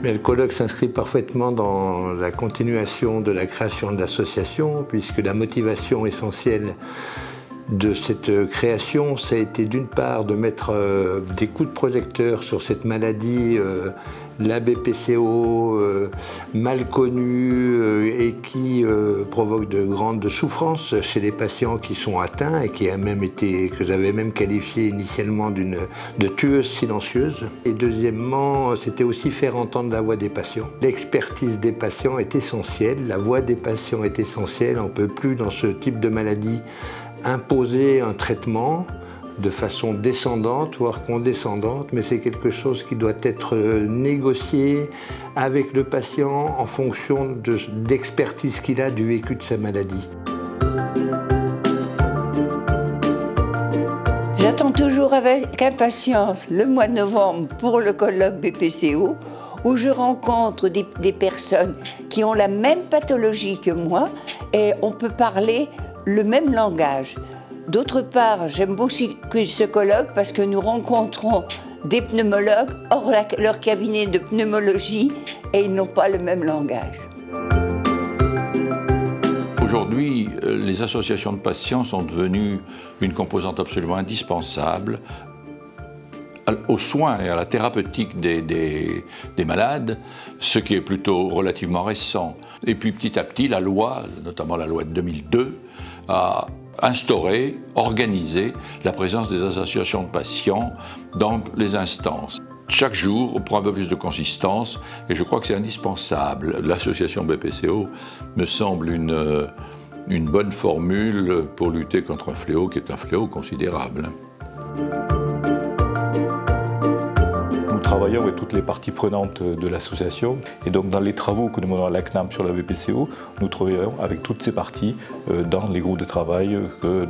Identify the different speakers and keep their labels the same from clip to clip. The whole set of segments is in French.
Speaker 1: Mais le colloque s'inscrit parfaitement dans la continuation de la création de l'association, puisque la motivation essentielle de cette création, ça a été d'une part de mettre des coups de projecteur sur cette maladie, la BPCO, mal connue et qui provoque de grandes souffrances chez les patients qui sont atteints et qui a même été, que j'avais même qualifié initialement de tueuse silencieuse. Et deuxièmement, c'était aussi faire entendre la voix des patients. L'expertise des patients est essentielle, la voix des patients est essentielle. On ne peut plus dans ce type de maladie imposer un traitement de façon descendante, voire condescendante, mais c'est quelque chose qui doit être négocié avec le patient en fonction d'expertise qu'il a du vécu de sa maladie.
Speaker 2: J'attends toujours avec impatience le mois de novembre pour le colloque BPCO, où je rencontre des personnes qui ont la même pathologie que moi et on peut parler le même langage. D'autre part, j'aime beaucoup ce colloque parce que nous rencontrons des pneumologues hors leur cabinet de pneumologie et ils n'ont pas le même langage.
Speaker 3: Aujourd'hui, les associations de patients sont devenues une composante absolument indispensable aux soins et à la thérapeutique des malades, ce qui est plutôt relativement récent. Et puis petit à petit, la loi, notamment la loi de 2002, a instauré, organisé la présence des associations de patients dans les instances. Chaque jour, on prend un peu plus de consistance et je crois que c'est indispensable. L'association BPCO me semble une bonne formule pour lutter contre un fléau qui est un fléau considérable.
Speaker 4: Nous travaillons avec toutes les parties prenantes de l'association et donc dans les travaux que nous menons à la CNAM sur la BPCO, nous travaillons avec toutes ces parties dans les groupes de travail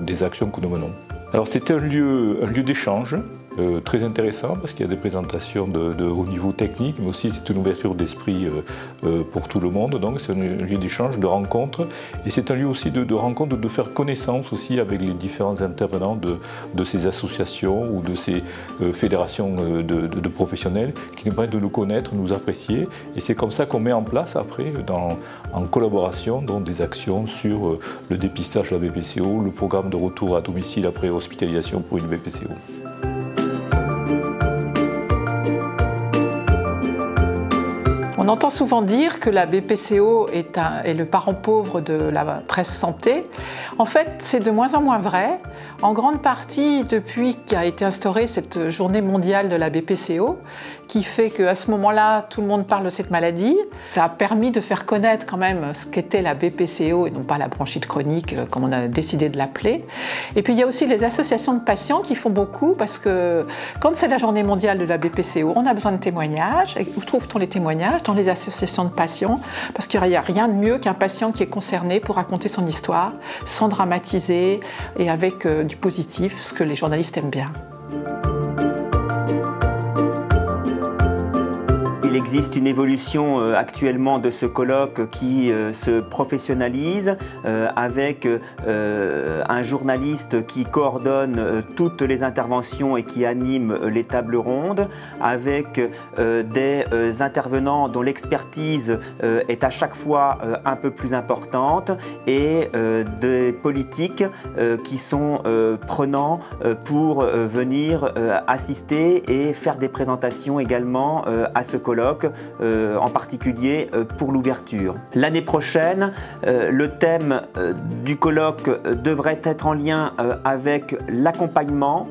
Speaker 4: des actions que nous menons. Alors c'est un lieu d'échange très intéressant parce qu'il y a des présentations de haut niveau technique, mais aussi c'est une ouverture d'esprit pour tout le monde. Donc c'est un lieu d'échange, de rencontre, et c'est un lieu aussi de rencontre, de faire connaissance aussi avec les différents intervenants de ces associations ou de ces fédérations de professionnels qui nous permettent de nous connaître, nous apprécier. Et c'est comme ça qu'on met en place après, en collaboration, donc, des actions sur le dépistage de la BPCO, le programme de retour à domicile après hospitalisation pour une BPCO.
Speaker 5: On entend souvent dire que la BPCO est le parent pauvre de la presse santé. En fait, c'est de moins en moins vrai. En grande partie, depuis qu'a été instaurée cette journée mondiale de la BPCO, qui fait qu'à ce moment-là, tout le monde parle de cette maladie. Ça a permis de faire connaître quand même ce qu'était la BPCO et non pas la bronchite chronique, comme on a décidé de l'appeler. Et puis il y a aussi les associations de patients qui font beaucoup, parce que quand c'est la journée mondiale de la BPCO, on a besoin de témoignages. Et où trouve-t-on les témoignages? Dans les associations de patients, parce qu'il n'y a rien de mieux qu'un patient qui est concerné pour raconter son histoire, sans dramatiser et avec du positif, ce que les journalistes aiment bien.
Speaker 6: Il existe une évolution actuellement de ce colloque qui se professionnalise avec un journaliste qui coordonne toutes les interventions et qui anime les tables rondes, avec des intervenants dont l'expertise est à chaque fois un peu plus importante et des politiques qui sont prenants pour venir assister et faire des présentations également à ce colloque. En particulier pour l'ouverture. L'année prochaine, le thème du colloque devrait être en lien avec l'accompagnement,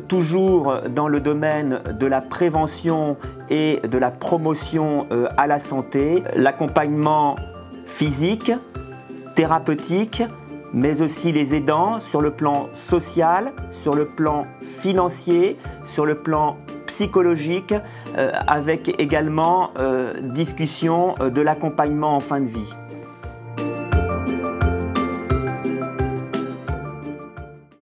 Speaker 6: toujours dans le domaine de la prévention et de la promotion à la santé, l'accompagnement physique, thérapeutique, mais aussi les aidants sur le plan social, sur le plan financier, sur le plan psychologique, avec également discussion de l'accompagnement en fin de vie.